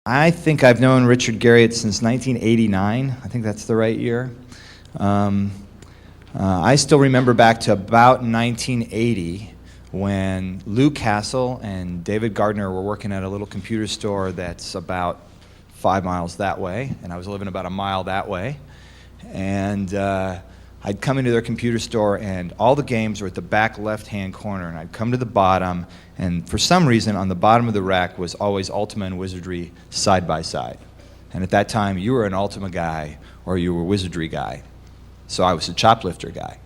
I think I've known Richard Garriott since 1989. I think that's the right year. I still remember back to about 1980 when Lou Castle and David Gardner were working at a little computer store that's about 5 miles that way, and I was living about a mile that way. And I'd come into their computer store, and all the games were at the back left-hand corner, and I'd come to the bottom, and for some reason, on the bottom of the rack was always Ultima and Wizardry side by side. And at that time, you were an Ultima guy, or you were a Wizardry guy. So I was a choplifter guy.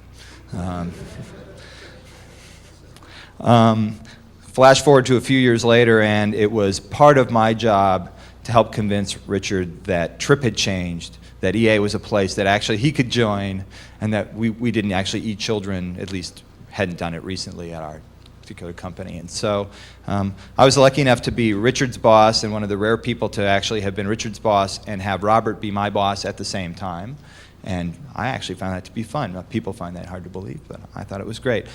Flash forward to a few years later, and it was part of my job to help convince Richard that Trip had changed, that EA was a place that actually he could join, and that we didn't actually eat children, at least hadn't done it recently at our particular company. And so I was lucky enough to be Richard's boss, and one of the rare people to actually have been Richard's boss and have Robert be my boss at the same time. And I actually found that to be fun. People find that hard to believe, but I thought it was great.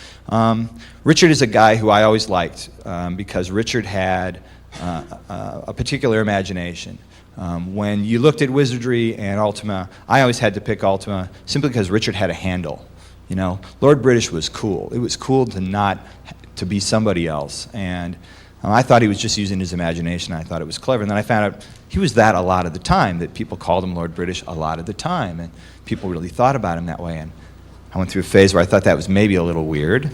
Richard is a guy who I always liked because Richard had a particular imagination. When you looked at Wizardry and Ultima, I always had to pick Ultima simply because Richard had a handle. You know, Lord British was cool. It was cool to be somebody else, and I thought he was just using his imagination. I thought it was clever, and then I found out he was that a lot of the time, that people called him Lord British a lot of the time, and people really thought about him that way. And I went through a phase where I thought that was maybe a little weird.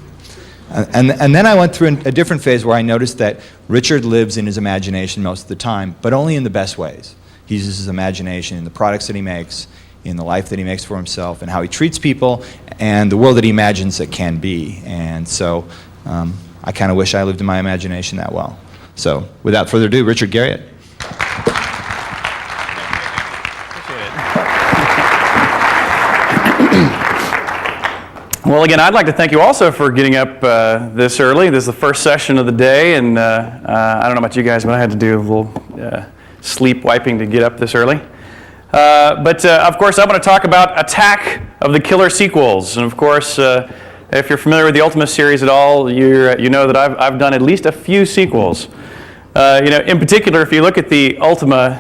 And then I went through a different phase where I noticed that Richard lives in his imagination most of the time, but only in the best ways. He uses his imagination in the products that he makes, in the life that he makes for himself, and how he treats people, and the world that he imagines it can be. And so I kind of wish I lived in my imagination that well. So without further ado, Richard Garriott. Well, again, I'd like to thank you also for getting up this early. This is the first session of the day, and I don't know about you guys, but I had to do a little sleep wiping to get up this early. But of course, I want to talk about Attack of the Killer Sequels. And of course, if you're familiar with the Ultima series at all, you know that I've done at least a few sequels. In particular, if you look at the Ultima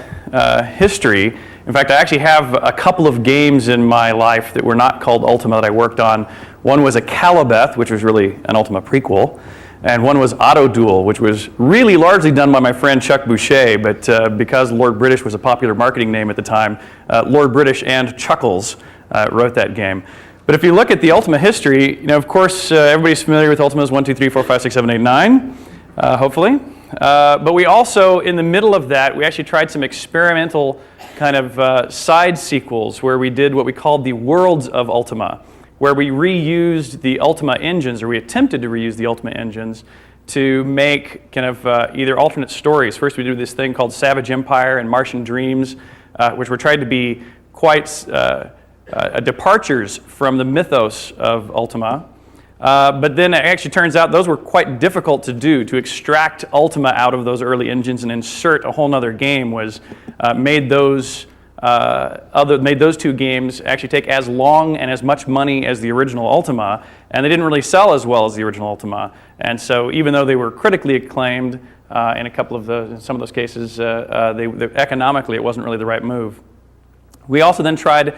history, in fact, I actually have a couple of games in my life that were not called Ultima that I worked on. One was a Calibeth, which was really an Ultima prequel, and one was Auto Duel, which was really largely done by my friend Chuck Boucher, but because Lord British was a popular marketing name at the time, Lord British and Chuckles wrote that game. But if you look at the Ultima history, of course, everybody's familiar with Ultimas 1, 2, 3, 4, 5, 6, 7, 8, 9, hopefully. But we also, in the middle of that, we actually tried some experimental kind of side sequels where we did what we called the Worlds of Ultima, where we reused the Ultima engines, or we attempted to reuse the Ultima engines to make kind of either alternate stories. First we did this thing called Savage Empire and Martian Dreams, which were tried to be quite departures from the mythos of Ultima. But then it actually turns out those were quite difficult to do. To extract Ultima out of those early engines and insert a whole other game made those two games actually take as long and as much money as the original Ultima, and they didn't really sell as well as the original Ultima. And so even though they were critically acclaimed in some of those cases, economically it wasn't really the right move. We also then tried,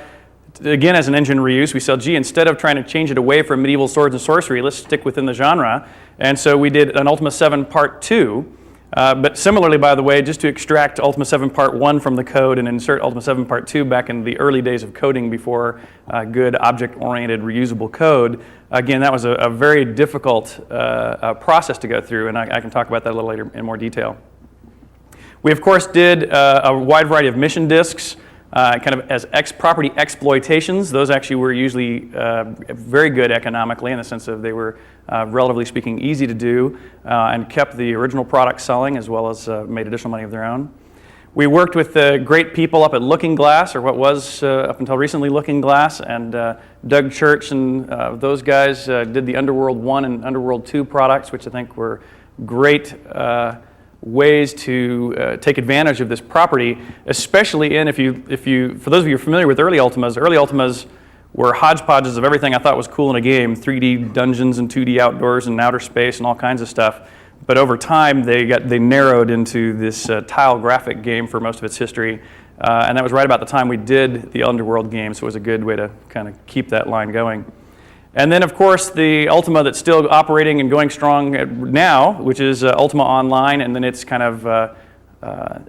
again, as an engine reuse, we said, gee, instead of trying to change it away from medieval swords and sorcery, let's stick within the genre. And so we did an Ultima 7 Part 2, but similarly, by the way, just to extract Ultima 7 Part 1 from the code and insert Ultima 7 Part 2 back in the early days of coding before good object-oriented reusable code. Again, that was a very difficult process to go through, and I can talk about that a little later in more detail. We, of course, did a wide variety of mission disks, kind of as property exploitations. Those actually were usually very good economically in the sense of they were, relatively speaking, easy to do and kept the original product selling as well as made additional money of their own. We worked with great people up at Looking Glass, or what was up until recently Looking Glass, and Doug Church and those guys did the Underworld 1 and Underworld 2 products, which I think were great ways to take advantage of this property, especially for those of you familiar with early Ultimas were hodgepodges of everything I thought was cool in a game, 3D dungeons and 2D outdoors and outer space and all kinds of stuff. But over time, they narrowed into this tile graphic game for most of its history. And that was right about the time we did the Underworld game, so it was a good way to kind of keep that line going. And then, of course, the Ultima that's still operating and going strong now, which is Ultima Online, and then its kind of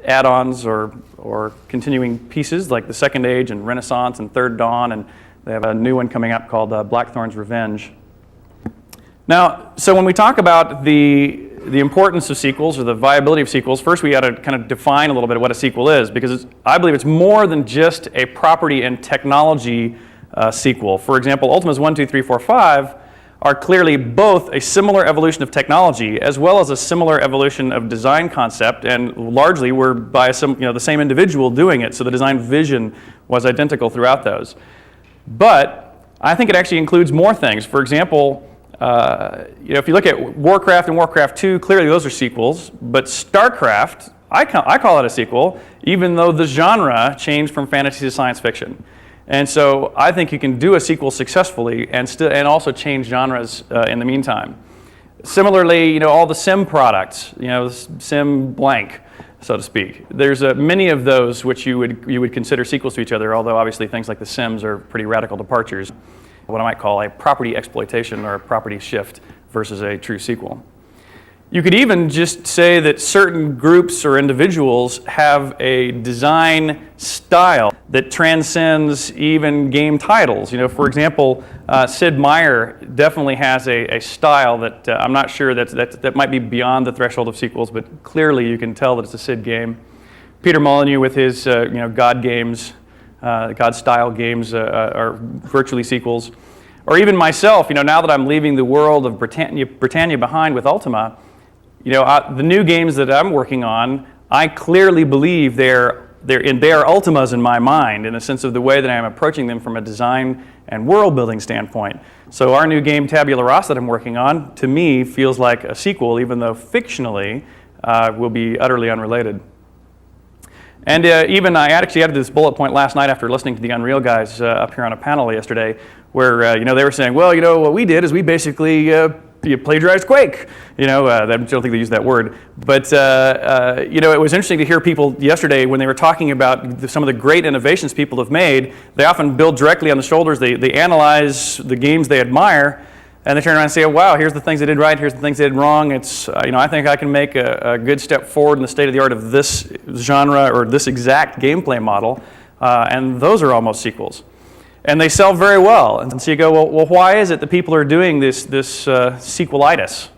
add-ons or continuing pieces like the Second Age and Renaissance and Third Dawn, and they have a new one coming up called Blackthorn's Revenge. Now, so when we talk about the importance of sequels or the viability of sequels, first we got to kind of define a little bit what a sequel is, because I believe it's more than just a property and technology sequel. For example, Ultimas 1, 2, 3, 4, 5 are clearly both a similar evolution of technology as well as a similar evolution of design concept, and largely were by the same individual doing it, so the design vision was identical throughout those. But I think it actually includes more things. For example, if you look at Warcraft and Warcraft 2, clearly those are sequels, but StarCraft, I call it a sequel, even though the genre changed from fantasy to science fiction. And so I think you can do a sequel successfully and also change genres in the meantime. Similarly, all the sim products, sim blank, so to speak. There's many of those which you would consider sequels to each other, although obviously things like the Sims are pretty radical departures. What I might call a property exploitation or a property shift versus a true sequel. You could even just say that certain groups or individuals have a design style that transcends even game titles. For example, Sid Meier definitely has a style that I'm not sure that might be beyond the threshold of sequels, but clearly you can tell that it's a Sid game. Peter Molyneux with his God games, God style games are virtually sequels. Or even myself, now that I'm leaving the world of Britannia behind with Ultima, the new games that I'm working on, I clearly believe they are Ultimas in my mind, in the sense of the way that I'm approaching them from a design and world building standpoint. So our new game, Tabula Rasa, that I'm working on, to me feels like a sequel, even though fictionally will be utterly unrelated. And even I actually added this bullet point last night after listening to the Unreal guys up here on a panel yesterday, where they were saying, well, what we did is we basically plagiarized Quake. I don't think they used that word, but it was interesting to hear people yesterday when they were talking about some of the great innovations people have made. They often build directly on the shoulders. They analyze the games they admire, and they turn around and say, oh, wow, here's the things they did right, here's the things they did wrong. It's I think I can make a good step forward in the state of the art of this genre or this exact gameplay model, and those are almost sequels. And they sell very well. And so you go, well, why is it that people are doing this sequelitis?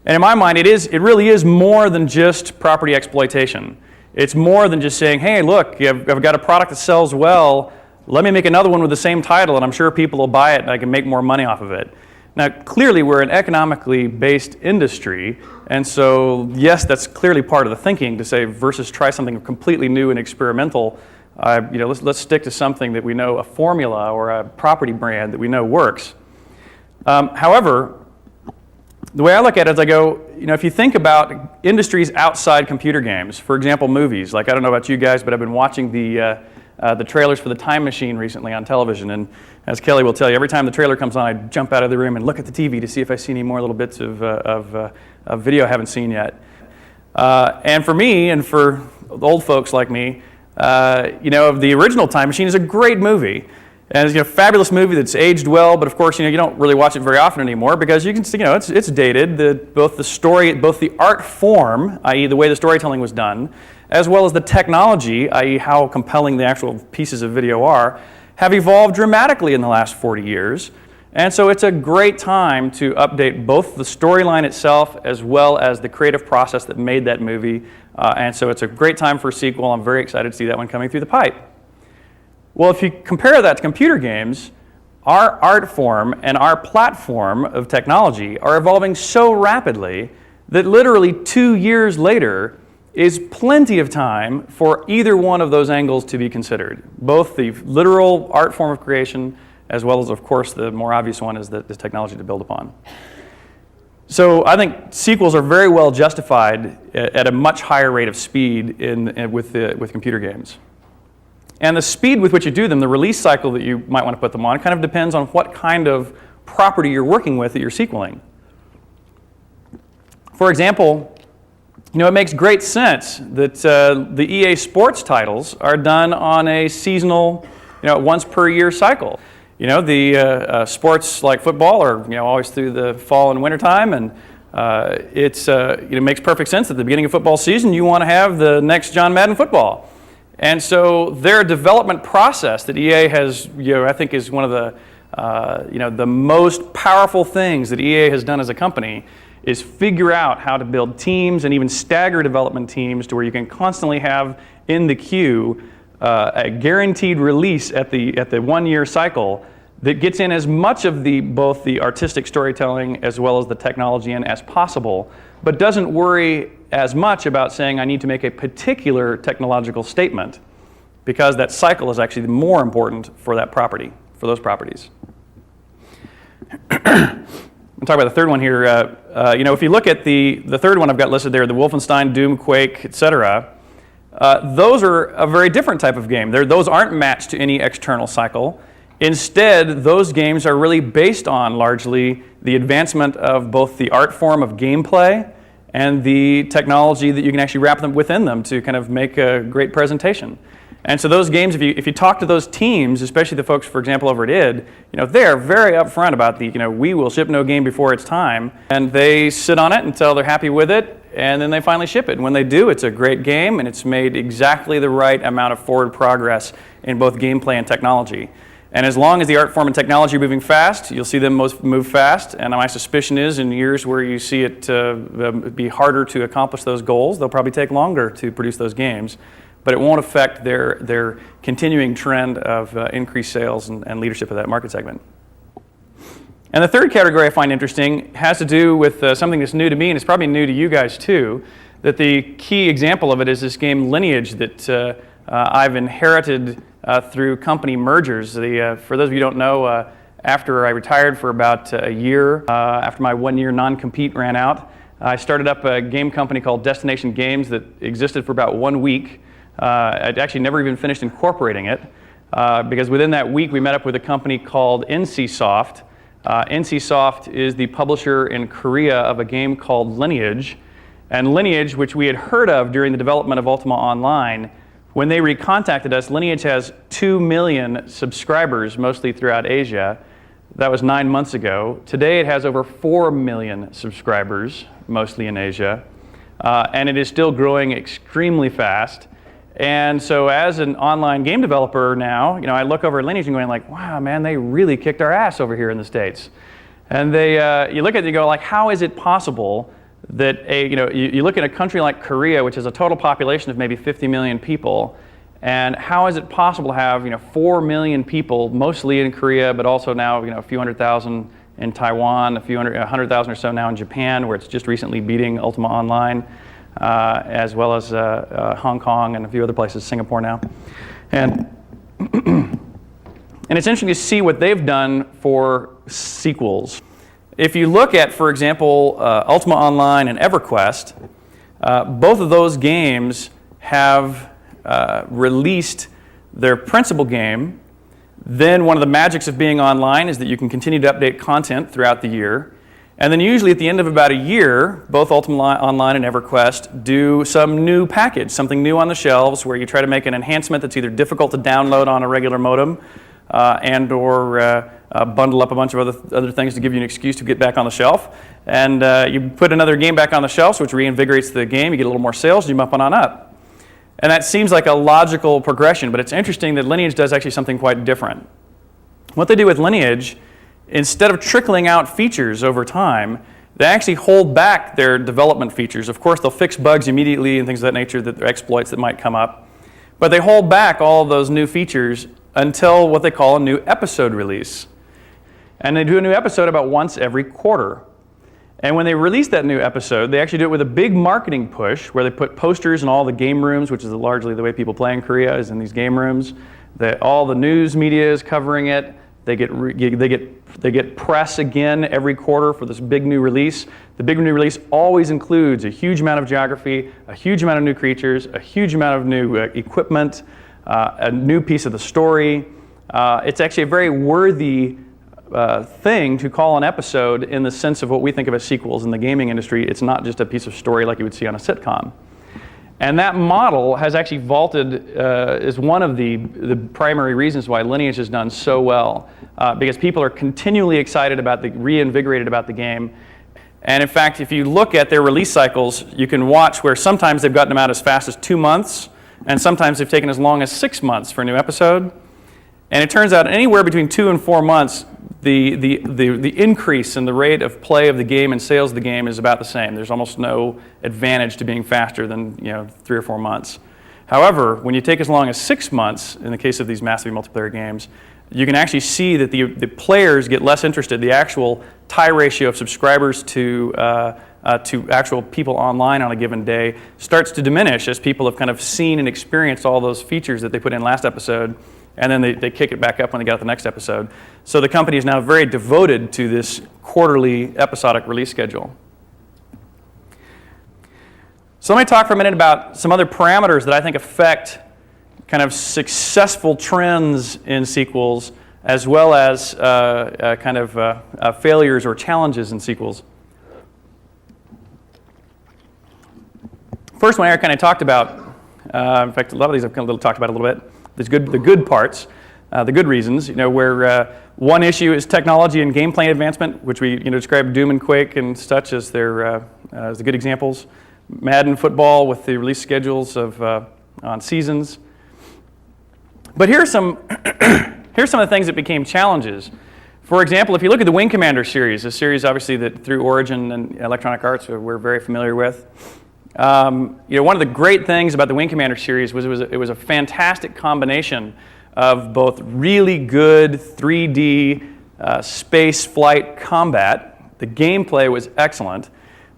And in my mind, it really is more than just property exploitation. It's more than just saying, hey, look, I've got a product that sells well. Let me make another one with the same title, and I'm sure people will buy it, and I can make more money off of it. Now, clearly, we're an economically based industry, and so, yes, that's clearly part of the thinking to say, versus try something completely new and experimental. Let's stick to something that we know, a formula or a property brand that we know works. However, the way I look at it is I go, if you think about industries outside computer games, for example, movies, like I don't know about you guys, but I've been watching the trailers for The Time Machine recently on television, and as Kelly will tell you, every time the trailer comes on, I jump out of the room and look at the TV to see if I see any more little bits of video I haven't seen yet. And for me, and for old folks like me, the original Time Machine is a great movie. And it's a fabulous movie that's aged well, but of course, you don't really watch it very often anymore because you can see, it's dated. Both the art form, i.e. the way the storytelling was done, as well as the technology, i.e. how compelling the actual pieces of video are, have evolved dramatically in the last 40 years. And so it's a great time to update both the storyline itself as well as the creative process that made that movie. And so it's a great time for a sequel. I'm very excited to see that one coming through the pipe. Well, if you compare that to computer games, our art form and our platform of technology are evolving so rapidly that literally 2 years later is plenty of time for either one of those angles to be considered. Both the literal art form of creation as well as, of course, the more obvious one is the technology to build upon. So I think sequels are very well justified at a much higher rate of speed with computer games. And the speed with which you do them, the release cycle that you might want to put them on, kind of depends on what kind of property you're working with that you're sequeling. For For example, it makes great sense that the EA Sports titles are done on a seasonal, once per year cycle. The sports like football are always through the fall and winter time, and it makes perfect sense at the beginning of football season you want to have the next John Madden football. And so their development process that EA has, I think is one of the most powerful things that EA has done as a company is figure out how to build teams and even stagger development teams to where you can constantly have in the queue a guaranteed release at the 1 year cycle that gets in as much of both the artistic storytelling as well as the technology in as possible, but doesn't worry as much about saying I need to make a particular technological statement, because that cycle is actually more important for that property, for those properties. I'll talk about the third one here. If you look at the third one I've got listed there, the Wolfenstein, Doom, Quake, etc., those are a very different type of game. Those aren't matched to any external cycle. Instead, those games are really based on largely the advancement of both the art form of gameplay and the technology that you can actually wrap them within them to kind of make a great presentation. And so those games, if you talk to those teams, especially the folks, for example, over at id, they're very upfront about we will ship no game before it's time, and they sit on it until they're happy with it, and then they finally ship it. And when they do, it's a great game, and it's made exactly the right amount of forward progress in both gameplay and technology. And as long as the art form and technology are moving fast, you'll see them move fast. And my suspicion is in years where you see it be harder to accomplish those goals, they'll probably take longer to produce those games. But it won't affect their continuing trend of increased sales and leadership of that market segment. And the third category I find interesting has to do with something that's new to me, and it's probably new to you guys too, that the key example of it is this game Lineage that I've inherited through company mergers. For those of you who don't know, after I retired for about a year, after my 1 year non-compete ran out, I started up a game company called Destination Games that existed for about 1 week. I'd actually never even finished incorporating it because within that week we met up with a company called NCSoft. NCSoft is the publisher in Korea of a game called Lineage. And Lineage, which we had heard of during the development of Ultima Online, when they recontacted us, Lineage has 2 million subscribers, mostly throughout Asia. That was 9 months ago. Today it has over 4 million subscribers, mostly in Asia. And it is still growing extremely fast. And so as an online game developer now, I look over at Lineage and going like, wow, man, they really kicked our ass over here in the States. And you look at it and you go like, how is it possible that you look at a country like Korea, which has a total population of maybe 50 million people, and how is it possible to have 4 million people, mostly in Korea, but also now a few 100,000 in Taiwan, 100,000 or so now in Japan, where it's just recently beating Ultima Online, as well as Hong Kong and a few other places, Singapore now, and it's interesting to see what they've done for sequels. If you look at, for example, Ultima Online and EverQuest, both of those games have released their principal game. Then one of the magics of being online is that you can continue to update content throughout the year. And then usually at the end of about a year, both Ultima Online and EverQuest do some new package, something new on the shelves where you try to make an enhancement that's either difficult to download on a regular modem and or bundle up a bunch of other things to give you an excuse to get back on the shelf. And you put another game back on the shelf, which reinvigorates the game. You get a little more sales, you bump on up. And that seems like a logical progression, but it's interesting that Lineage does actually something quite different. What they do with Lineage, instead of trickling out features over time, they actually hold back their development features. Of course, they'll fix bugs immediately and things of that nature, that are exploits that might come up. But they hold back all of those new features until what they call a new episode release. And they do a new episode about once every quarter. And when they release that new episode, they actually do it with a big marketing push where they put posters in all the game rooms, which is largely the way people play in Korea, is in these game rooms. All the news media is covering it. They get press again every quarter for this big new release. The big new release always includes a huge amount of geography, a huge amount of new creatures, a huge amount of new equipment, a new piece of the story. It's actually a very worthy thing to call an episode in the sense of what we think of as sequels in the gaming industry. It's not just a piece of story like you would see on a sitcom. And that model has actually vaulted is one of the primary reasons why Lineage has done so well, because people are continually excited about reinvigorated about the game. And in fact, if you look at their release cycles, you can watch where sometimes they've gotten them out as fast as 2 months, and sometimes they've taken as long as 6 months for a new episode. And it turns out anywhere between 2 and 4 months, the increase in the rate of play of the game and sales of the game is about the same. There's almost no advantage to being faster than 3 or 4 months. However, when you take as long as 6 months, in the case of these massively multiplayer games, you can actually see that the players get less interested. The actual tie ratio of subscribers to actual people online on a given day starts to diminish as people have kind of seen and experienced all those features that they put in last episode, and then they kick it back up when they get out the next episode. So the company is now very devoted to this quarterly episodic release schedule. So let me talk for a minute about some other parameters that I think affect kind of successful trends in sequels, as well as failures or challenges in sequels. First one Eric kind of talked about, in fact a lot of these I've kind of talked about a little bit, the good parts, the good reasons, where one issue is technology and gameplay advancement, which we described Doom and Quake and such as the good examples. Madden football with the release schedules on seasons. But here's some here's some of the things that became challenges. For example, if you look at the Wing Commander series, a series obviously that through Origin and Electronic Arts we're very familiar with. One of the great things about the Wing Commander series was it was a fantastic combination of both really good 3D space flight combat. The gameplay was excellent,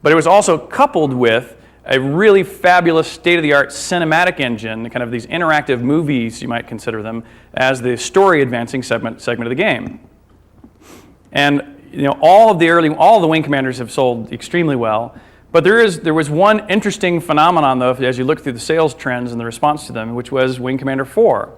but it was also coupled with a really fabulous state-of-the-art cinematic engine, kind of these interactive movies, you might consider them, as the story advancing segment of the game. And all of the Wing Commanders have sold extremely well. But there was one interesting phenomenon, though, as you look through the sales trends and the response to them, which was Wing Commander 4.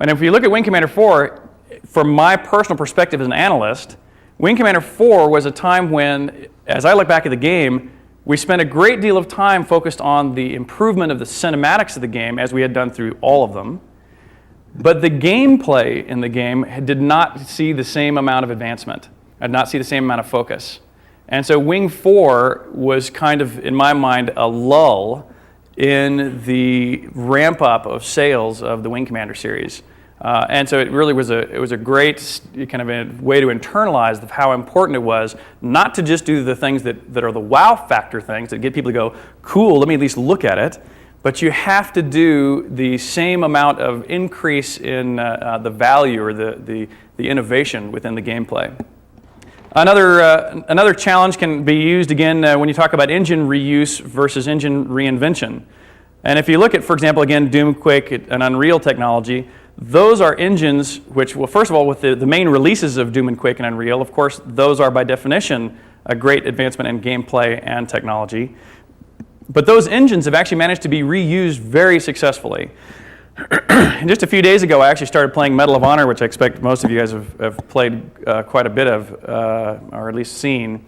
And if you look at Wing Commander 4, from my personal perspective as an analyst, Wing Commander 4 was a time when, as I look back at the game, we spent a great deal of time focused on the improvement of the cinematics of the game, as we had done through all of them. But the gameplay in the game did not see the same amount of advancement, did not see the same amount of focus. And so Wing 4 was kind of, in my mind, a lull in the ramp-up of sales of the Wing Commander series. And so it really was a great kind of a way to internalize how important it was not to just do the things that are the wow factor things that get people to go, cool, let me at least look at it, but you have to do the same amount of increase in the value or the innovation within the gameplay. Another challenge can be used again when you talk about engine reuse versus engine reinvention. And if you look at, for example, again, Doom, Quake, and Unreal technology, those are engines which, well, first of all, with the main releases of Doom and Quake and Unreal, of course, those are by definition a great advancement in gameplay and technology. But those engines have actually managed to be reused very successfully. And just a few days ago, I actually started playing Medal of Honor, which I expect most of you guys have played quite a bit of, or at least seen.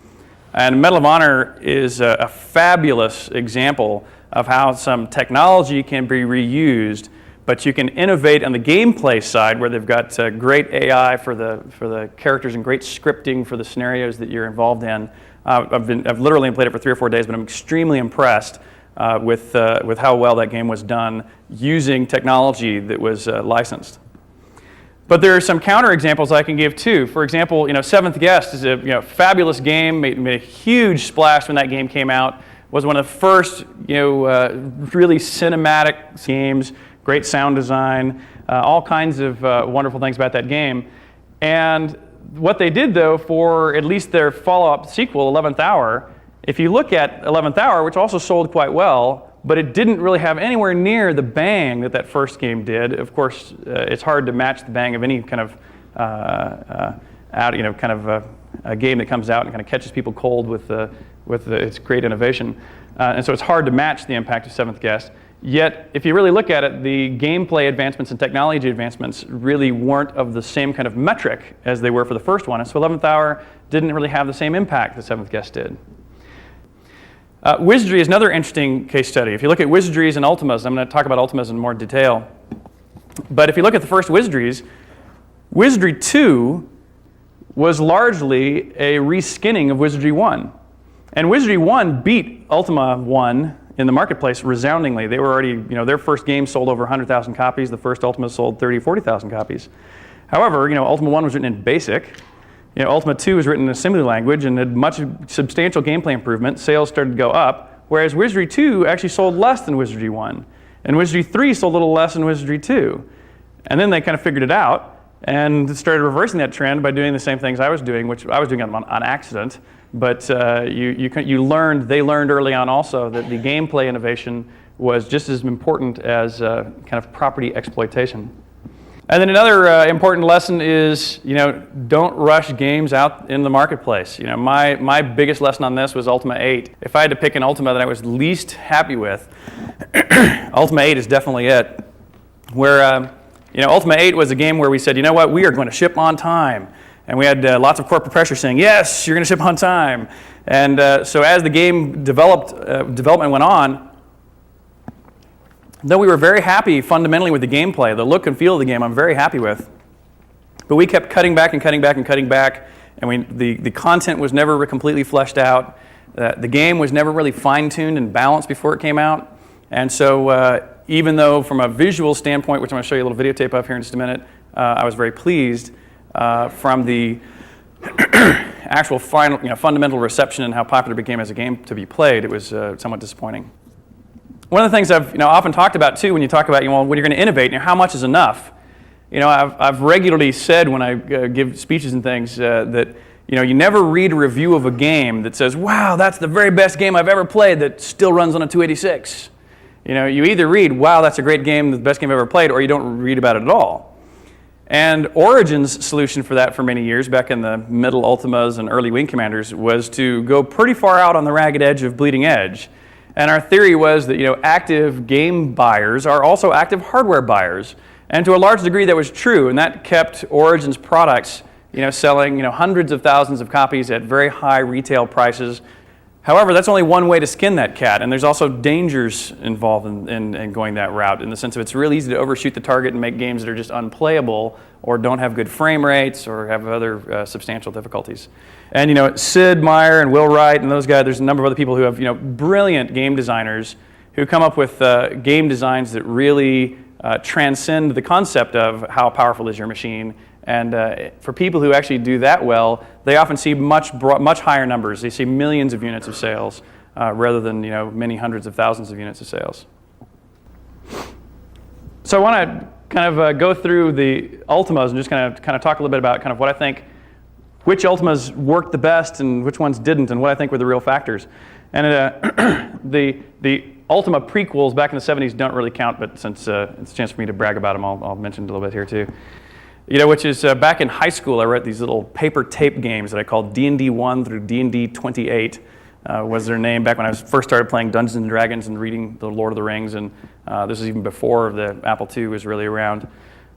And Medal of Honor is a fabulous example of how some technology can be reused, but you can innovate on the gameplay side, where they've got great AI for the characters and great scripting for the scenarios that you're involved in. I've literally played it for 3 or 4 days, but I'm extremely impressed with how well that game was done using technology that was licensed. But there are some counterexamples I can give too. For example, Seventh Guest is a fabulous game, made a huge splash when that game came out. Was one of the first really cinematic games, great sound design, all kinds of wonderful things about that game. And what they did, though, for at least their follow-up sequel, 11th Hour, if you look at 11th Hour, which also sold quite well, but it didn't really have anywhere near the bang that first game did. Of course, it's hard to match the bang of any kind of a game that comes out and kind of catches people cold with its great innovation. And so it's hard to match the impact of Seventh Guest. Yet, if you really look at it, the gameplay advancements and technology advancements really weren't of the same kind of metric as they were for the first one. And so 11th Hour didn't really have the same impact the Seventh Guest did. Wizardry is another interesting case study. If you look at Wizardries and Ultimas, I'm going to talk about Ultimas in more detail. But if you look at the first Wizardries, Wizardry 2 was largely a reskinning of Wizardry 1. And Wizardry 1 beat Ultima 1 in the marketplace resoundingly. They were already, their first game sold over 100,000 copies. The first Ultima sold 30, 40,000 copies. However, Ultima 1 was written in BASIC. Ultima 2 was written in assembly language and had much substantial gameplay improvement. Sales started to go up, whereas Wizardry 2 actually sold less than Wizardry 1. And Wizardry 3 sold a little less than Wizardry 2. And then they kind of figured it out and started reversing that trend by doing the same things I was doing, which I was doing on accident. But they learned early on also that the gameplay innovation was just as important as kind of property exploitation. And then another important lesson is, don't rush games out in the marketplace. My biggest lesson on this was Ultima 8. If I had to pick an Ultima that I was least happy with, Ultima 8 is definitely it. Where, Ultima 8 was a game where we said, we are going to ship on time. And we had lots of corporate pressure saying, yes, you're going to ship on time. And so as the game development went on, though we were very happy fundamentally with the gameplay, the look and feel of the game I'm very happy with, but we kept cutting back, and the content was never completely fleshed out. The game was never really fine-tuned and balanced before it came out. And so even though from a visual standpoint, which I'm going to show you a little videotape of here in just a minute, I was very pleased from the actual final, fundamental reception and how popular it became as a game to be played, it was somewhat disappointing. One of the things I've often talked about too, when you talk about when you're going to innovate, how much is enough? I've regularly said when I give speeches and things that you never read a review of a game that says, "Wow, that's the very best game I've ever played that still runs on a 286." You either read, "Wow, that's a great game, the best game I've ever played," or you don't read about it at all. And Origin's solution for that for many years, back in the middle Ultimas and early Wing Commanders, was to go pretty far out on the ragged edge of bleeding edge. And our theory was that active game buyers are also active hardware buyers. And to a large degree that was true, and that kept Origin's products selling hundreds of thousands of copies at very high retail prices. However, that's only one way to skin that cat, and there's also dangers involved in going that route, in the sense of it's really easy to overshoot the target and make games that are just unplayable or don't have good frame rates or have other substantial difficulties. And Sid Meier and Will Wright and those guys, there's a number of other people who have brilliant game designers who come up with game designs that really transcend the concept of how powerful is your machine. And for people who actually do that well, they often see much higher numbers. They see millions of units of sales rather than many hundreds of thousands of units of sales. So I want to kind of go through the Ultimas and just kind of talk a little bit about kind of what I think, which Ultimas worked the best and which ones didn't, and what I think were the real factors. And the Ultima prequels back in the 70s don't really count, but since it's a chance for me to brag about them, I'll mention it a little bit here too. Which is back in high school, I wrote these little paper tape games that I called D&D 1 through D&D 28 was their name back when I first started playing Dungeons and Dragons and reading the Lord of the Rings, and this is even before the Apple II was really around.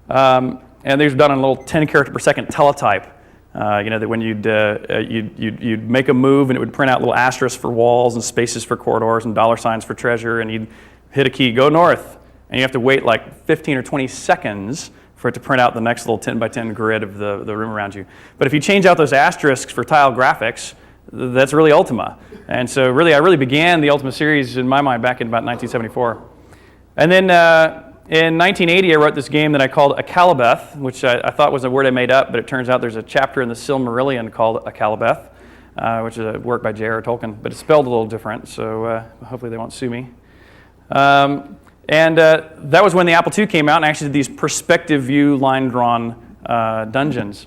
And these were done on a little 10 character per second teletype. That when you'd make a move and it would print out little asterisks for walls and spaces for corridors and dollar signs for treasure, and you'd hit a key, go north, and you have to wait like 15 or 20 seconds for it to print out the next little 10 by 10 grid of the room around you. But if you change out those asterisks for tile graphics, that's really Ultima. And so I really began the Ultima series in my mind back in about 1974. And then in 1980, I wrote this game that I called Akalabeth, which I thought was a word I made up, but it turns out there's a chapter in the Silmarillion called Akalabeth, which is a work by J.R.R. Tolkien, but it's spelled a little different, so hopefully they won't sue me. And that was when the Apple II came out and actually did these perspective view line-drawn dungeons.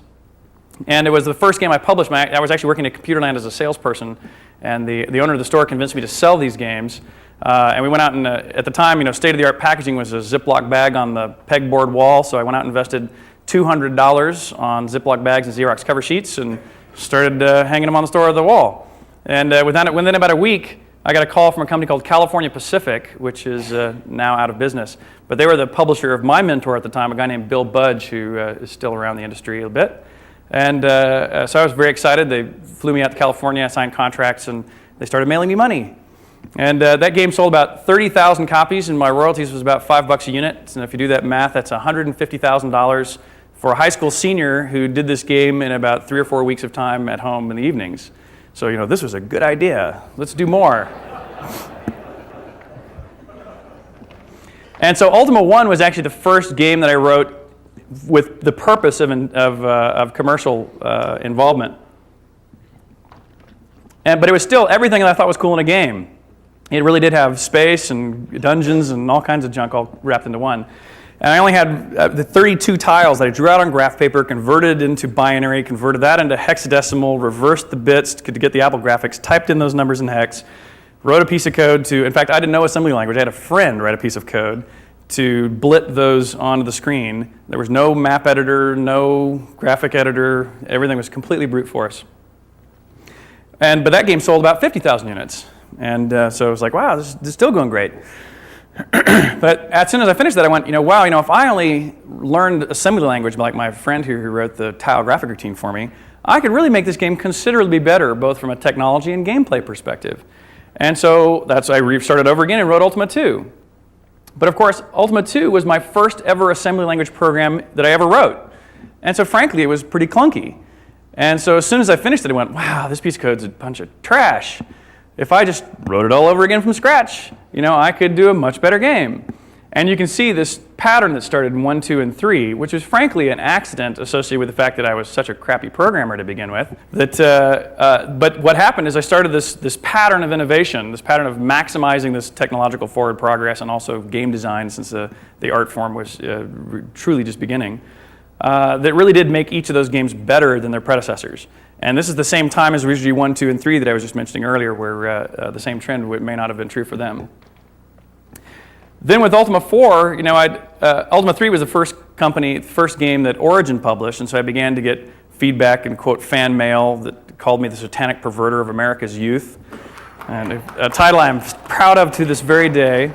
And it was the first game I published. I was actually working at Computerland as a salesperson, and the owner of the store convinced me to sell these games. And we went out and, at the time, state-of-the-art packaging was a Ziploc bag on the pegboard wall, so I went out and invested $200 on Ziploc bags and Xerox cover sheets and started hanging them on the store of the wall. And within about a week, I got a call from a company called California Pacific, which is now out of business. But they were the publisher of my mentor at the time, a guy named Bill Budge, who is still around the industry a bit. And so I was very excited. They flew me out to California, I signed contracts, and they started mailing me money. And that game sold about 30,000 copies, and my royalties was about $5 a unit. And if you do that math, that's $150,000 for a high school senior who did this game in about 3 or 4 weeks of time at home in the evenings. So, this was a good idea. Let's do more. And so Ultima 1 was actually the first game that I wrote with the purpose of commercial involvement. But it was still everything that I thought was cool in a game. It really did have space and dungeons and all kinds of junk all wrapped into one. And I only had the 32 tiles that I drew out on graph paper, converted into binary, converted that into hexadecimal, reversed the bits to get the Apple graphics, typed in those numbers in hex, wrote a piece of code to, in fact, I didn't know assembly language. I had a friend write a piece of code to blit those onto the screen. There was no map editor, no graphic editor. Everything was completely brute force. But that game sold about 50,000 units. And so I was like, wow, this is still going great. But as soon as I finished that, I went, wow, if I only learned assembly language like my friend here who wrote the tile graphic routine for me, I could really make this game considerably better, both from a technology and gameplay perspective. And so I started over again and wrote Ultima 2. But of course, Ultima 2 was my first ever assembly language program that I ever wrote. And so frankly, it was pretty clunky. And so as soon as I finished it, I went, wow, this piece of code's a bunch of trash. If I just wrote it all over again from scratch, I could do a much better game. And you can see this pattern that started in 1, 2, and 3, which was frankly an accident associated with the fact that I was such a crappy programmer to begin with. But what happened is I started this pattern of innovation, this pattern of maximizing this technological forward progress and also game design, since the art form was truly just beginning, that really did make each of those games better than their predecessors. And this is the same time as Rigi 1, 2, and 3 that I was just mentioning earlier, where the same trend may not have been true for them. Then with Ultima 4, Ultima 3 was the first game that Origin published, and so I began to get feedback and, quote, fan mail that called me the satanic perverter of America's youth, and a title I'm proud of to this very day.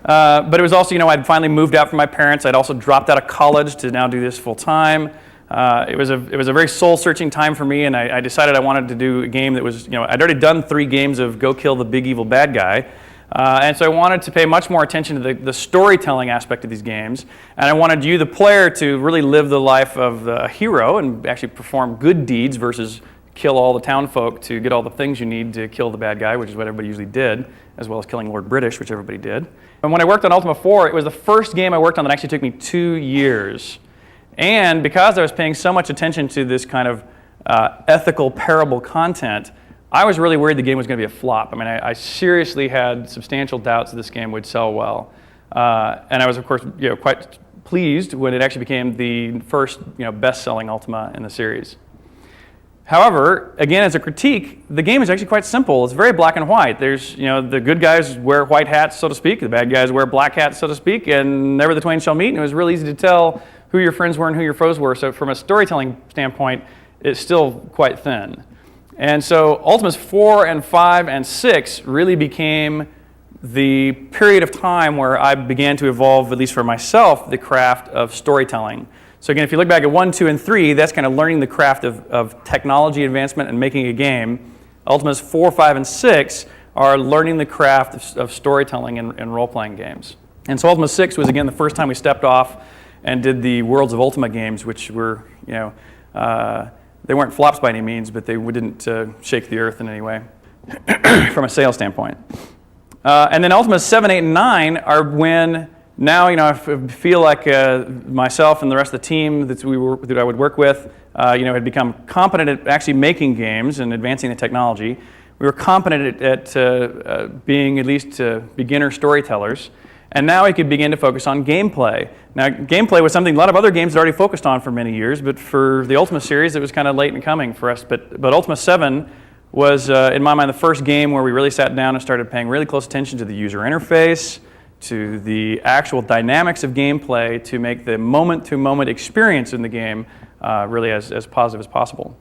But it was also, I'd finally moved out from my parents. I'd also dropped out of college to now do this full time. It was a very soul-searching time for me, and I decided I wanted to do a game that was, I'd already done 3 games of go kill the big evil bad guy, and so I wanted to pay much more attention to the storytelling aspect of these games, and I wanted you, the player, to really live the life of a hero and actually perform good deeds versus kill all the town folk to get all the things you need to kill the bad guy, which is what everybody usually did, as well as killing Lord British, which everybody did. And when I worked on Ultima 4, it was the first game I worked on that actually took me 2 years. And because I was paying so much attention to this kind of ethical parable content, I was really worried the game was going to be a flop. I mean, I seriously had substantial doubts that this game would sell well. And I was, of course, quite pleased when it actually became the first best-selling Ultima in the series. However, again, as a critique, the game is actually quite simple. It's very black and white. There's, the good guys wear white hats, so to speak. The bad guys wear black hats, so to speak. And never the twain shall meet. And it was really easy to tell who your friends were and who your foes were. So from a storytelling standpoint, it's still quite thin. And so Ultimas 4 and 5 and 6 really became the period of time where I began to evolve, at least for myself, the craft of storytelling. So again, if you look back at 1, 2, and 3, that's kind of learning the craft of technology advancement and making a game. Ultimas 4, 5, and 6 are learning the craft of storytelling in role-playing games. And so Ultima 6 was, again, the first time we stepped off and did the Worlds of Ultima games, which were, they weren't flops by any means, but they didn't shake the earth in any way from a sales standpoint. And then Ultima 7, 8, and 9 are when now, I feel like myself and the rest of the team that I would work with, had become competent at actually making games and advancing the technology. We were competent at being at least beginner storytellers. And now we could begin to focus on gameplay. Now, gameplay was something a lot of other games had already focused on for many years, but for the Ultima series, it was kind of late in coming for us. But Ultima 7 was, in my mind, the first game where we really sat down and started paying really close attention to the user interface, to the actual dynamics of gameplay, to make the moment-to-moment experience in the game really as positive as possible.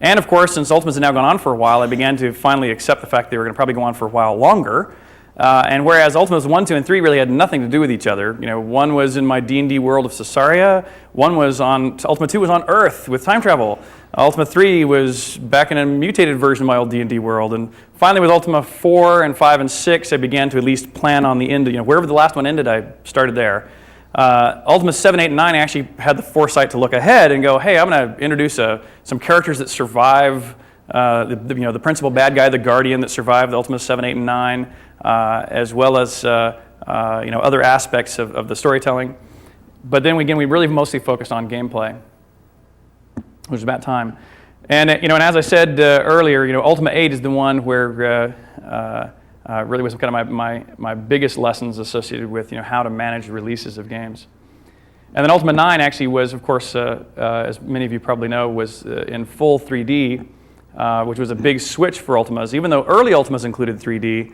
And of course, since Ultimas had now gone on for a while, I began to finally accept the fact they were going to probably go on for a while longer. And whereas Ultimas 1, 2, and 3 really had nothing to do with each other, one was in my D&D world of Caesarea, Ultima 2 was on Earth with time travel, Ultima 3 was back in a mutated version of my old D&D world, and finally with Ultima 4 and 5 and 6, I began to at least plan on the end, wherever the last one ended, I started there. Ultima 7, 8, and 9, I actually had the foresight to look ahead and go, hey, I'm going to introduce some characters that survive, the principal bad guy, the Guardian that survived the Ultima 7, 8, and 9, as well as other aspects of the storytelling. But then again, we really mostly focused on gameplay, which was about time. And and as I said earlier, Ultima 8 is the one where really was kind of my biggest lessons associated with how to manage releases of games. And then Ultima 9 actually was, of course, as many of you probably know, was in full 3D, which was a big switch for Ultimas. Even though early Ultimas included 3D,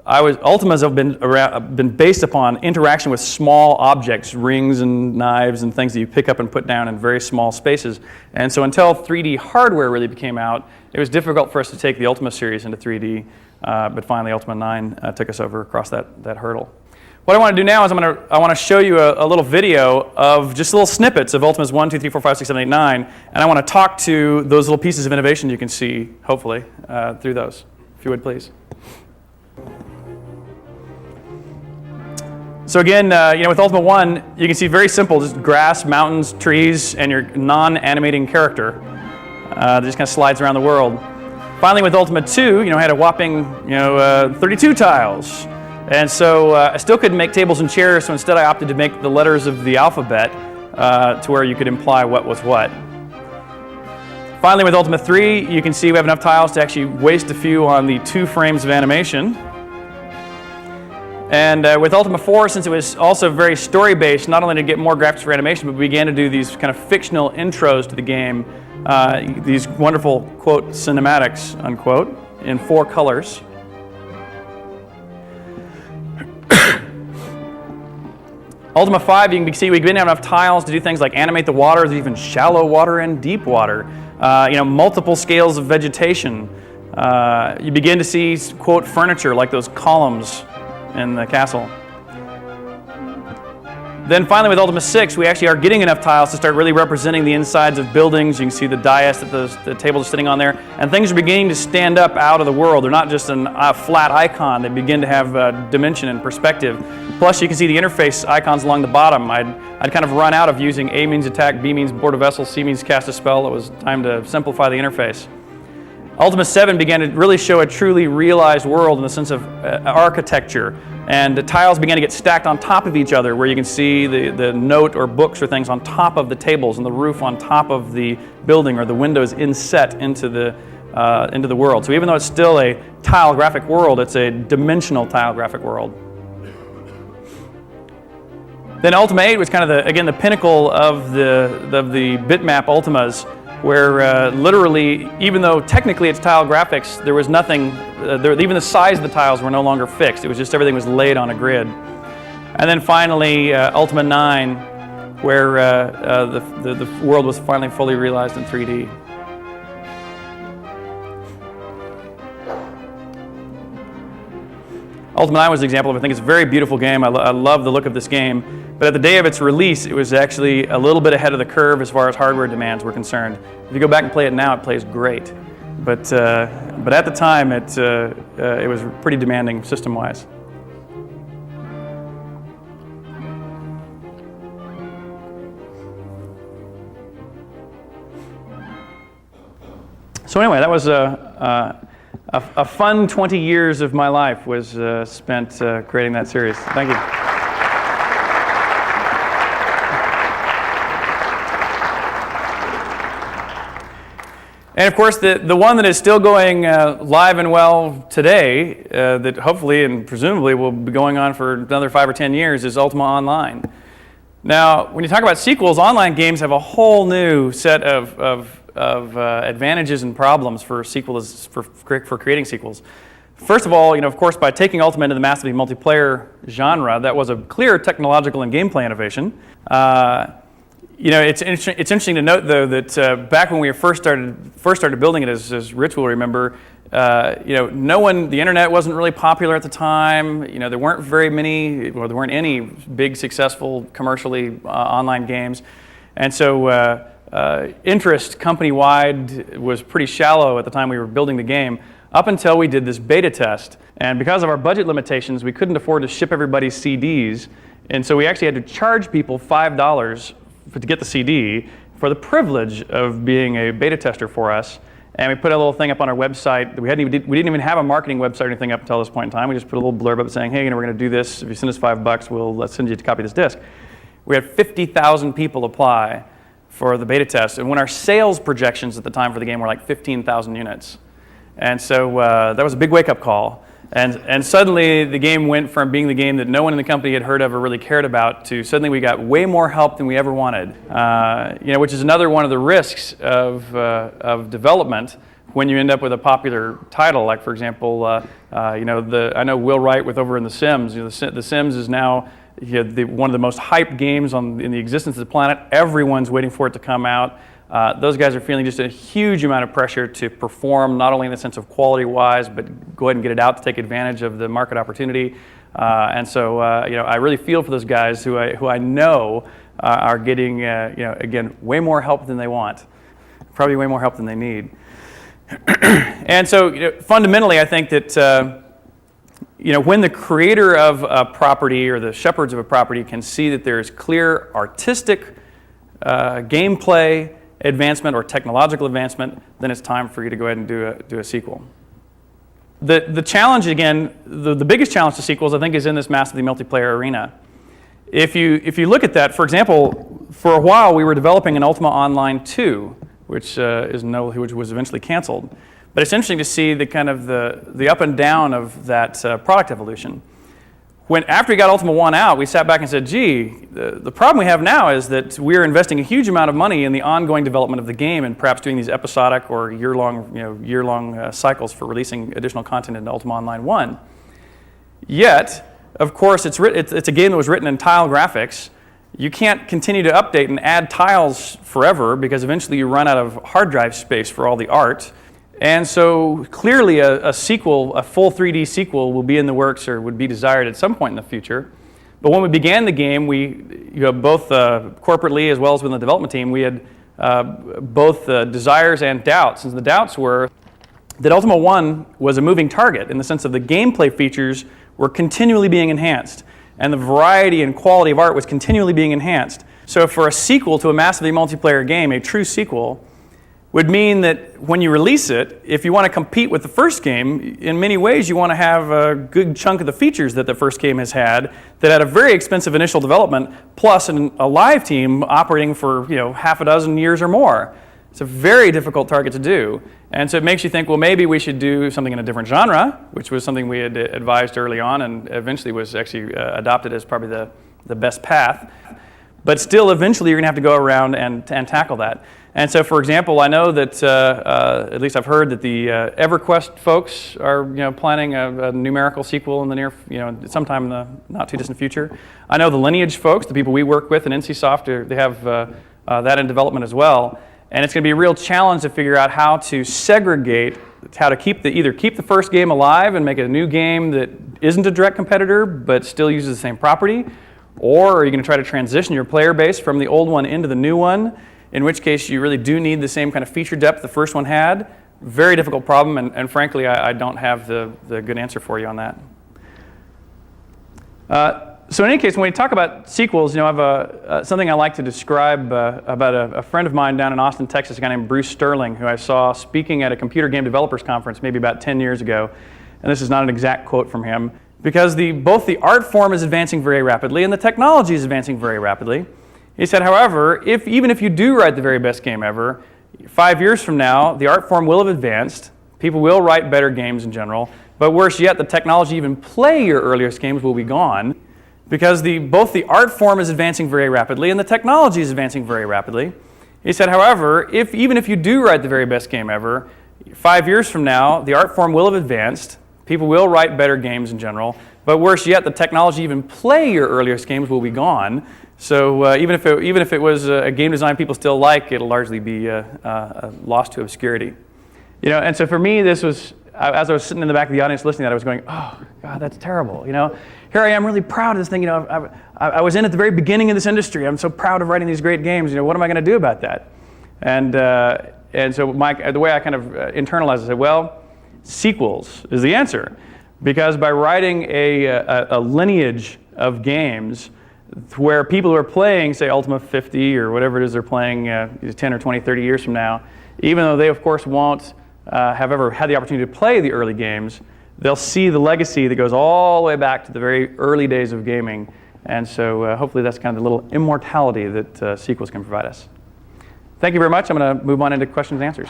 Ultimas have been based upon interaction with small objects, rings and knives and things that you pick up and put down in very small spaces. And so until 3D hardware really came out, it was difficult for us to take the Ultima series into 3D, but finally Ultima 9 took us over across that hurdle. What I want to do now is I want to show you a little video of just little snippets of Ultimas 1, 2, 3, 4, 5, 6, 7, 8, 9, and I want to talk to those little pieces of innovation you can see, hopefully, through those, if you would please. So again, with Ultima 1, you can see very simple, just grass, mountains, trees, and your non-animating character that just kind of slides around the world. Finally, with Ultima 2, I had a whopping, 32 tiles. And so I still couldn't make tables and chairs, so instead I opted to make the letters of the alphabet to where you could imply what was what. Finally, with Ultima 3, you can see we have enough tiles to actually waste a few on the 2 frames of animation. And with Ultima 4, since it was also very story-based, not only to get more graphics for animation, but we began to do these kind of fictional intros to the game, these wonderful, quote, cinematics, unquote, in 4 colors. Ultima 5, you can see we didn't have enough tiles to do things like animate the water, there's even shallow water and deep water, multiple scales of vegetation. You begin to see, quote, furniture like those columns in the castle. Then finally with Ultima 6, we actually are getting enough tiles to start really representing the insides of buildings. You can see the dais that the tables are sitting on there, and things are beginning to stand up out of the world. They're not just a flat icon. They begin to have dimension and perspective. Plus, you can see the interface icons along the bottom. I'd kind of run out of using A means attack, B means board a vessel, C means cast a spell. It was time to simplify the interface. Ultima 7 began to really show a truly realized world in the sense of architecture, and the tiles began to get stacked on top of each other, where you can see the note or books or things on top of the tables, and the roof on top of the building, or the windows inset into the world. So even though it's still a tile graphic world, it's a dimensional tile graphic world. Then Ultima 8 was kind of the pinnacle of the bitmap Ultimas, where literally, even though technically it's tile graphics, there was nothing, even the size of the tiles were no longer fixed. It was just everything was laid on a grid. And then finally, Ultima 9, where the world was finally fully realized in 3D. Ultima 9 was an example of, I think it's a very beautiful game. I love the look of this game. But at the day of its release, it was actually a little bit ahead of the curve as far as hardware demands were concerned. If you go back and play it now, it plays great. But at the time, it was pretty demanding system-wise. So anyway, that was a fun 20 years of my life was spent creating that series. Thank you. And of course, the one that is still going live and well today, that hopefully and presumably will be going on for another 5 or 10 years, is Ultima Online. Now, when you talk about sequels, online games have a whole new set of advantages and problems for creating sequels. First of all, of course, by taking Ultima into the massively multiplayer genre, that was a clear technological and gameplay innovation. It's interesting to note, though, that back when we first started building it, as Rich will remember, the internet wasn't really popular at the time. There weren't any big successful commercially online games, and so interest company-wide was pretty shallow at the time we were building the game, up until we did this beta test. And because of our budget limitations, we couldn't afford to ship everybody CDs, and so we actually had to charge people $5 to get the CD for the privilege of being a beta tester for us. And we put a little thing up on our website. We didn't even have a marketing website or anything up until this point in time. We just put a little blurb up saying, hey, we're going to do this. If you send us $5, let's send you a copy of this disc. We had 50,000 people apply for the beta test. And when our sales projections at the time for the game were like 15,000 units. And so that was a big wake-up call. And suddenly the game went from being the game that no one in the company had heard of or really cared about to suddenly we got way more help than we ever wanted. Which is another one of the risks of development when you end up with a popular title. Like, for example, I know Will Wright with over in The Sims. The Sims is now one of the most hyped games in the existence of the planet. Everyone's waiting for it to come out. Those guys are feeling just a huge amount of pressure to perform, not only in the sense of quality-wise, but go ahead and get it out to take advantage of the market opportunity. And so, I really feel for those guys who I know are getting, again, way more help than they want, probably way more help than they need. And so, fundamentally, I think that when the creator of a property or the shepherds of a property can see that there is clear artistic gameplay advancement or technological advancement, then it's time for you to go ahead and do a sequel. The challenge, again, the biggest challenge to sequels, I think, is in this massively multiplayer arena. If you look at that, for example, for a while we were developing an Ultima Online 2, which was eventually canceled. But it's interesting to see the kind of the up and down of that product evolution. After we got Ultima 1 out, we sat back and said, gee, the problem we have now is that we're investing a huge amount of money in the ongoing development of the game and perhaps doing these episodic or year-long cycles for releasing additional content into Ultima Online 1. Yet, of course, it's a game that was written in tile graphics. You can't continue to update and add tiles forever because eventually you run out of hard drive space for all the art. And so clearly a sequel, a full 3D sequel, will be in the works or would be desired at some point in the future. But when we began the game, both corporately as well as within the development team, we had both desires and doubts. And the doubts were that Ultima 1 was a moving target in the sense of the gameplay features were continually being enhanced, and the variety and quality of art was continually being enhanced. So for a sequel to a massively multiplayer game, a true sequel, would mean that when you release it, if you want to compete with the first game, in many ways you want to have a good chunk of the features that the first game has had that had a very expensive initial development, plus a live team operating for half a dozen years or more. It's a very difficult target to do. And so it makes you think, well, maybe we should do something in a different genre, which was something we had advised early on and eventually was actually adopted as probably the best path. But still, eventually you're going to have to go around and tackle that. And so, for example, I know that, at least I've heard that the EverQuest folks are, planning a numerical sequel in the sometime in the not too distant future. I know the Lineage folks, the people we work with in NCSoft, they have that in development as well. And it's going to be a real challenge to figure out how to segregate, how to either keep the first game alive and make it a new game that isn't a direct competitor but still uses the same property, or are you going to try to transition your player base from the old one into the new one? In which case you really do need the same kind of feature depth the first one had. Very difficult problem, and frankly, I don't have the good answer for you on that. So in any case, when we talk about sequels, I have something I like to describe about a friend of mine down in Austin, Texas, a guy named Bruce Sterling, who I saw speaking at a computer game developers conference maybe about 10 years ago. And this is not an exact quote from him, because both the art form is advancing very rapidly and the technology is advancing very rapidly. He said, however, even if you do write the very best game ever, 5 years from now, the art form will have advanced, people will write better games in general, but worse yet, the technology to even play your earliest games will be gone, because both the art form is advancing very rapidly and the technology is advancing very rapidly. He said, however, even if you do write the very best game ever, 5 years from now, the art form will have advanced, people will write better games in general, but worse yet, the technology to even play your earliest games will be gone. So even if it was a game design people still like, it'll largely be lost to obscurity. And so for me, this was, as I was sitting in the back of the audience listening to that, I was going, oh, God, that's terrible. Here I am really proud of this thing. I was in at the very beginning of this industry. I'm so proud of writing these great games. What am I going to do about that? And so the way I kind of internalized it, I said, well, sequels is the answer. Because by writing a lineage of games where people who are playing, say, Ultima 50 or whatever it is they're playing 10 or 20, 30 years from now, even though they, of course, won't have ever had the opportunity to play the early games, they'll see the legacy that goes all the way back to the very early days of gaming. And so hopefully that's kind of the little immortality that sequels can provide us. Thank you very much. I'm going to move on into questions and answers.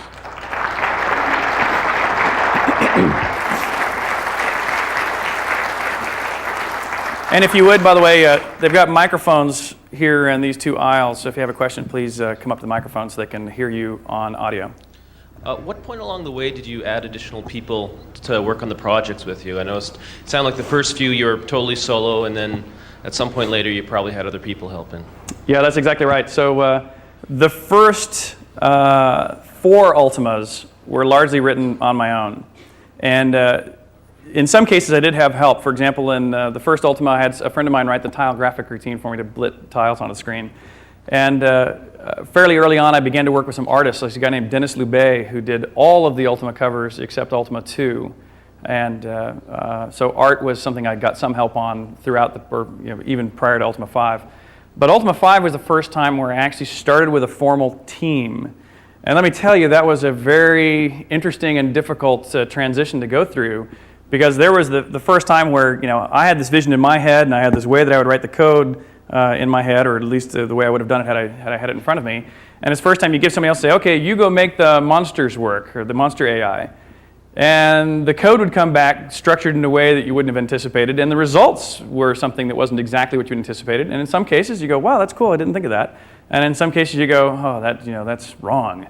And if you would, by the way, they've got microphones here in these two aisles, so if you have a question, please come up to the microphone so they can hear you on audio. What point along the way did you add additional people to work on the projects with you? I know it sounded like the first few you were totally solo, and then at some point later you probably had other people helping. Yeah, that's exactly right. So the first 4 Ultimas were largely written on my own. And in some cases, I did have help. For example, in the first Ultima, I had a friend of mine write the tile graphic routine for me to blit tiles on the screen. And fairly early on, I began to work with some artists. There's a guy named Dennis Loubet who did all of the Ultima covers except Ultima 2. And so art was something I got some help on throughout, even prior to Ultima 5. But Ultima 5 was the first time where I actually started with a formal team. And let me tell you, that was a very interesting and difficult transition to go through. Because there was the first time where I had this vision in my head, and I had this way that I would write the code in my head, or at least the way I would have done it had I had it in front of me. And it's the first time you give somebody else, say, okay, you go make the monsters work, or the monster AI. And the code would come back structured in a way that you wouldn't have anticipated, and the results were something that wasn't exactly what you anticipated. And in some cases, you go, wow, that's cool, I didn't think of that. And in some cases, you go, oh, that's wrong.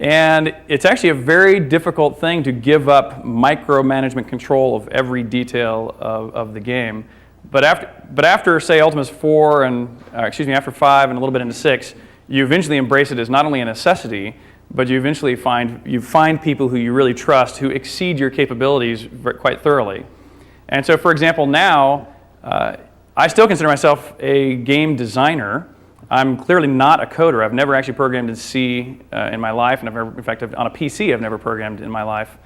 And it's actually a very difficult thing to give up micromanagement control of every detail of the game. But after say, Ultima's 4 and after 5 and a little bit into 6, you eventually embrace it as not only a necessity, but you eventually find people who you really trust who exceed your capabilities quite thoroughly. And so, for example, now I still consider myself a game designer. I'm clearly not a coder. I've never actually programmed in C in my life, and in fact, on a PC, I've never programmed in my life.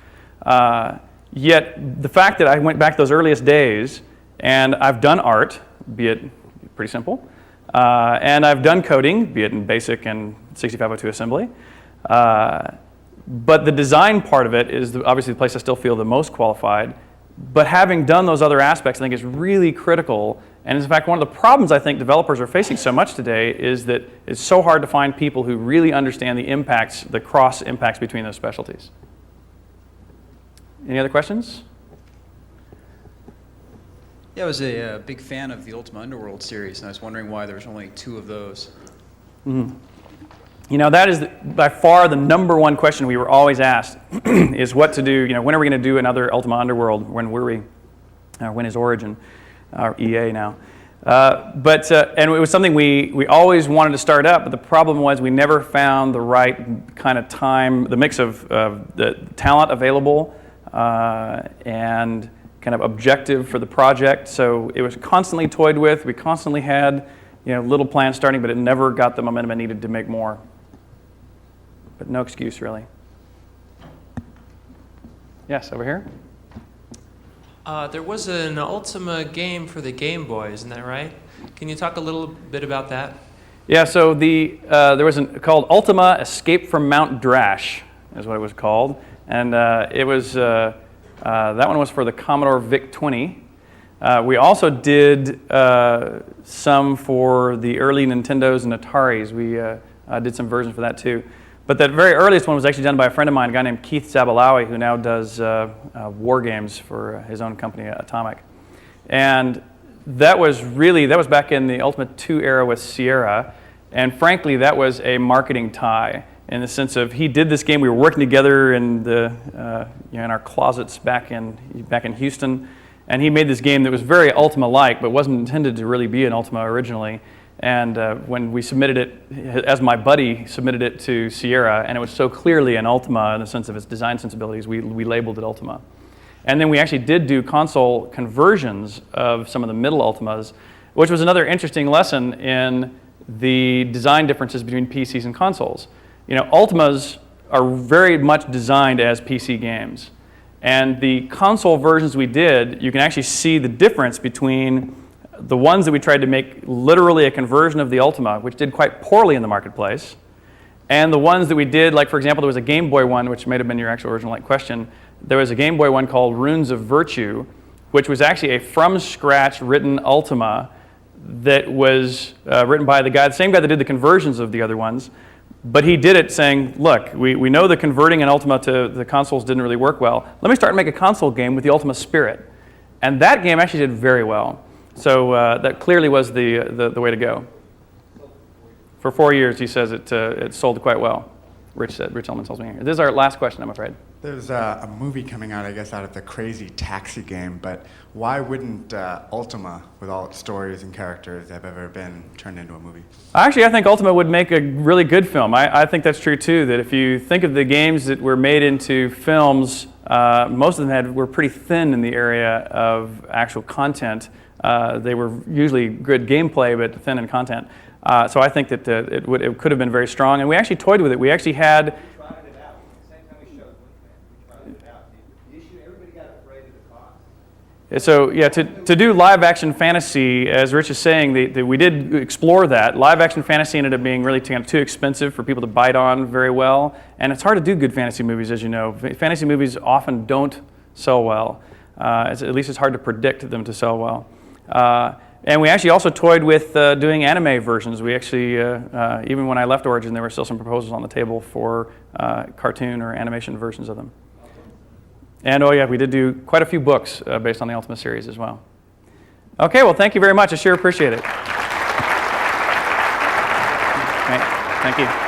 Yet, the fact that I went back to those earliest days, and I've done art, be it pretty simple, and I've done coding, be it in BASIC and 6502 assembly. But the design part of it is obviously the place I still feel the most qualified. But having done those other aspects, I think is really critical. And in fact, one of the problems I think developers are facing so much today is that it's so hard to find people who really understand the impacts, the cross impacts between those specialties. Any other questions? Yeah, I was a big fan of the Ultima Underworld series, and I was wondering why there was only 2 of those. Mm-hmm. That is by far the number one question we were always asked, is what to do, when are we going to do another Ultima Underworld? When were we? When is Origin? Or EA now. And it was something we always wanted to start up, but the problem was we never found the right kind of time, the mix of the talent available and kind of objective for the project. So it was constantly toyed with. We constantly had little plans starting, but it never got the momentum it needed to make more. But no excuse, really. Yes, over here. There was an Ultima game for the Game Boy, isn't that right? Can you talk a little bit about that? Yeah, so there was called Ultima Escape from Mount Drash, is what it was called. And it was that one was for the Commodore VIC-20. We also did some for the early Nintendos and Ataris. We did some versions for that too. But that very earliest one was actually done by a friend of mine, a guy named Keith Zabalawi, who now does war games for his own company, Atomic. And that was back in the Ultima 2 era with Sierra. And frankly, that was a marketing tie in the sense of he did this game. We were working together in our closets back in Houston. And he made this game that was very Ultima-like, but wasn't intended to really be an Ultima originally. And when we submitted it, as my buddy submitted it to Sierra, and it was so clearly an Ultima in the sense of its design sensibilities, we labeled it Ultima. And then we actually did do console conversions of some of the middle Ultimas, which was another interesting lesson in the design differences between PCs and consoles. You know, Ultimas are very much designed as PC games. And the console versions we did, you can actually see the difference between the ones that we tried to make literally a conversion of the Ultima, which did quite poorly in the marketplace, and the ones that we did, like for example, there was a Game Boy one, which may have been your actual original question. There was a Game Boy one called Runes of Virtue, which was actually a from-scratch written Ultima that was written by the same guy that did the conversions of the other ones. But he did it saying, look, we know the converting an Ultima to the consoles didn't really work well. Let me start and make a console game with the Ultima spirit. And that game actually did very well. So that clearly was the way to go. For 4 years, he says it sold quite well. Rich Ellman tells me here. This is our last question, I'm afraid. There's a movie coming out, I guess, out of the crazy taxi game, but why wouldn't Ultima, with all its stories and characters, have ever been turned into a movie? Actually, I think Ultima would make a really good film. I think that's true, too, that if you think of the games that were made into films, most of them were pretty thin in the area of actual content. They were usually good gameplay, but thin in content. So I think that it could have been very strong. And we actually toyed with it. We actually had... So yeah, to do live-action fantasy, as Rich is saying, we did explore that. Live-action fantasy ended up being really kind of too expensive for people to bite on very well, and it's hard to do good fantasy movies, as you know. Fantasy movies often don't sell well. At least it's hard to predict them to sell well. And we actually also toyed with doing anime versions. We actually, even when I left Origin, there were still some proposals on the table for cartoon or animation versions of them. And oh yeah, we did do quite a few books based on the Ultima series as well. Okay, well thank you very much. I sure appreciate it. Thank you.